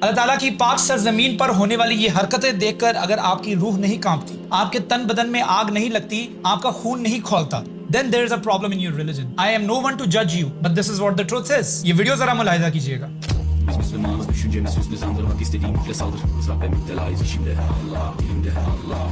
اللہ تعالیٰ کی پاک سرزمین پر ہونے والی یہ حرکتیں دیکھ کر اگر آپ کی روح نہیں کانپتی، آپ کے تن بدن میں آگ نہیں لگتی، آپ کا خون نہیں کھولتا، then there is a problem in your religion. I am no one to judge you, but this is what the truth is. یہ ویڈیو ذرا ملاحظہ کیجئے گا. Biz Müslümanız, düşüncemiz hüznüzandırmak istediğimizle saldır. Israf ve müptelayız içimde Allah, dilimde Allah.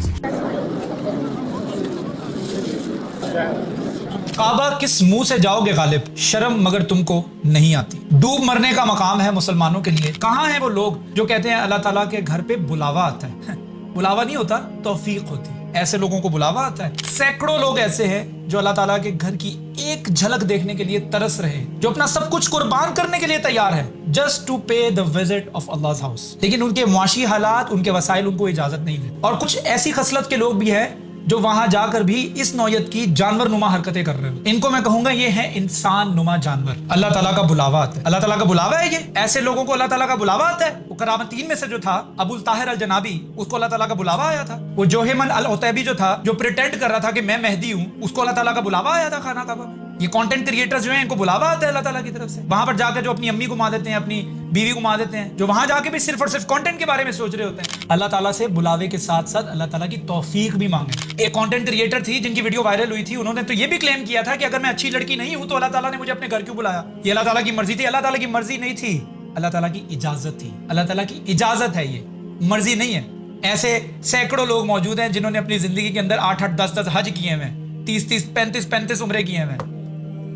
کعبہ کس منہ سے جاؤ گے غالب، شرم مگر تم کو نہیں آتی. ڈوب مرنے کا مقام ہے مسلمانوں کے لیے. کہاں ہیں وہ لوگ جو کہتے ہیں اللہ تعالیٰ کے گھر پہ بلاوا آتا ہے؟ بلاوا نہیں ہوتا، توفیق ہوتی ہے. ایسے لوگوں کو بلاوا آتا ہے. سینکڑوں لوگ ایسے ہیں جو اللہ تعالیٰ کے گھر کی ایک جھلک دیکھنے کے لیے ترس رہے ہیں، جو اپنا سب کچھ قربان کرنے کے لیے تیار ہے just to pay the visit of Allah's house. لیکن ان کے معاشی حالات، ان کے وسائل ان کو اجازت نہیں دیتے. اور کچھ ایسی خصلت کے لوگ بھی ہیں جو وہاں جا کر بھی اس نوعیت کی جانور نما حرکتیں کر رہے ہیں. ان کو میں کہوں گا یہ ہے انسان نما جانور. اللہ تعالیٰ کا بلاوا آتا ہے. اللہ تعالیٰ کا بلاوا ہے یہ. ایسے لوگوں کو اللہ تعالیٰ کا بلاوا آتا ہے. وہ کرامتین میں سے جو تھا ابو الطاہر الجنابی، اس کو اللہ تعالیٰ کا بلاوا آیا تھا. وہ جوہمن العتیبی جو تھا، جو پریٹینڈ کر رہا تھا کہ میں مہدی ہوں، اس کو اللہ تعالیٰ کا بلاوا آیا تھا خانہ کعبہ میں. یہ کانٹینٹ کریٹرز جو ہیں ان کو بلاوا آتا ہے اللہ تعالیٰ کی طرف سے. وہاں پر جا کے جو اپنی امی گما دیتے ہیں، اپنی بیوی گما دیتے ہیں، جو وہاں جا کے بھی صرف اور صرف کانٹینٹ کے بارے میں سوچ رہے ہوتے ہیں. اللہ تعالیٰ سے بلاوے کے ساتھ ساتھ اللہ تعالیٰ کی توفیق بھی مانگے. ایک کانٹینٹ کریٹر تھی جن کی ویڈیو وائرل ہوئی تھی، انہوں نے تو یہ بھی کلیم کیا تھا کہ اگر میں اچھی لڑکی نہیں ہوں تو اللہ تعالیٰ نے مجھے اپنے گھر کیوں بلایا. یہ اللہ تعالیٰ کی مرضی تھی. اللہ تعالیٰ کی مرضی نہیں تھی، اللہ تعالیٰ کی اجازت تھی. اللہ تعالیٰ کی اجازت ہے، یہ مرضی نہیں ہے. ایسے سینکڑوں لوگ موجود ہیں جنہوں نے اپنی زندگی کے اندر 8-8 10-10 حج کیے ہیں، 30-30 35-35 عمرے کیے ہیں،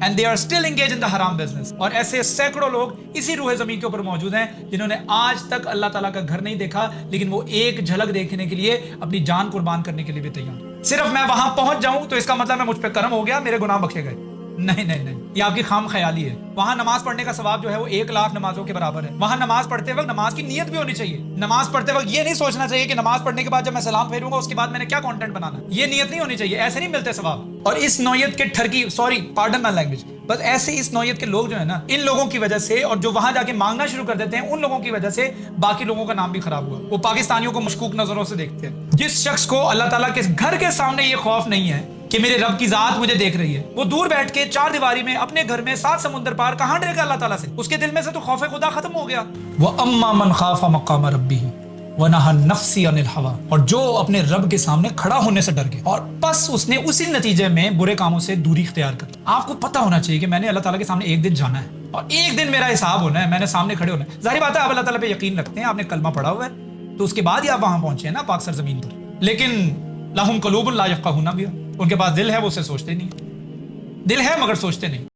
and they are still engaged in the haram business. اور ایسے سینکڑوں لوگ اسی روح زمین کے اوپر موجود ہیں جنہوں نے آج تک اللہ تعالیٰ کا گھر نہیں دیکھا، لیکن وہ ایک جھلک دیکھنے کے لیے اپنی جان قربان کرنے کے لیے بھی تیار. صرف میں وہاں پہنچ جاؤں تو اس کا مطلب میں مجھ پہ کرم ہو گیا، میرے گناہ بخشے گئے. نہیں نہیں نہیں، یہ آپ کی خام خیالی ہے. وہاں نماز پڑھنے کا ثواب جو ہے وہ 1,00,000 نمازوں کے برابر ہے. وہاں نماز پڑھتے وقت نماز کی نیت بھی ہونی چاہیے. نماز پڑھتے وقت یہ نہیں سوچنا چاہیے کہ نماز پڑھنے کے بعد جب میں سلام پھیروں گا اس کے بعد میں نے کیا کانٹینٹ بنانا ہے. یہ نیت نہیں ہونی چاہیے. ایسے نہیں ملتے ثواب. اور اس نوعیت کے ٹھرکی، سوری پارڈن مائی لینگویج، بس ایسے اس نوعیت کے لوگ جو ہے نا، ان لوگوں کی وجہ سے، اور جو وہاں جا کے مانگنا شروع کر دیتے ہیں، ان لوگوں کی وجہ سے باقی لوگوں کا نام بھی خراب ہوا. وہ پاکستانیوں کو مشکوک نظروں سے دیکھتے ہیں. جس شخص کو اللہ تعالیٰ کے گھر کے سامنے یہ خوف نہیں ہے کہ میرے رب کی ذات مجھے دیکھ رہی ہے، وہ دور بیٹھ کے 4 دیواری میں اپنے گھر میں 7 سمندر پار کہاں ڈرے گا اللہ تعالیٰ سے؟ اس کے دل میں سے تو خوف خدا ختم ہو گیا. وَأَمَّا مَنْ خَافَ مَقَامَ رَبِّهِ وَنَهَى النَّفْسَ عَنِ الْهَوَىٰ، اور جو اپنے رب کے سامنے کھڑا ہونے سے ڈر گیا اور بس اس نے اسی نتیجے میں برے کاموں سے دوری اختیار کر. آپ کو پتہ ہونا چاہیے کہ میں نے اللہ تعالیٰ کے سامنے ایک دن جانا ہے اور ایک دن میرا حساب ہونا ہے، میں نے سامنے کھڑے ہونا ہے. ظاہر بات ہے آپ اللہ تعالیٰ پہ یقین رکھتے ہیں، آپ نے کلمہ پڑھا ہوا ہے، تو اس کے بعد ہی آپ وہاں پہنچے ہیں نا پاک سرزمین پر. لیکن لَهُمْ قُلُوبٌ لَا يَفْقَهُونَ بِهَا، ان کے پاس دل ہے وہ اسے سوچتے نہیں. دل ہے مگر سوچتے نہیں.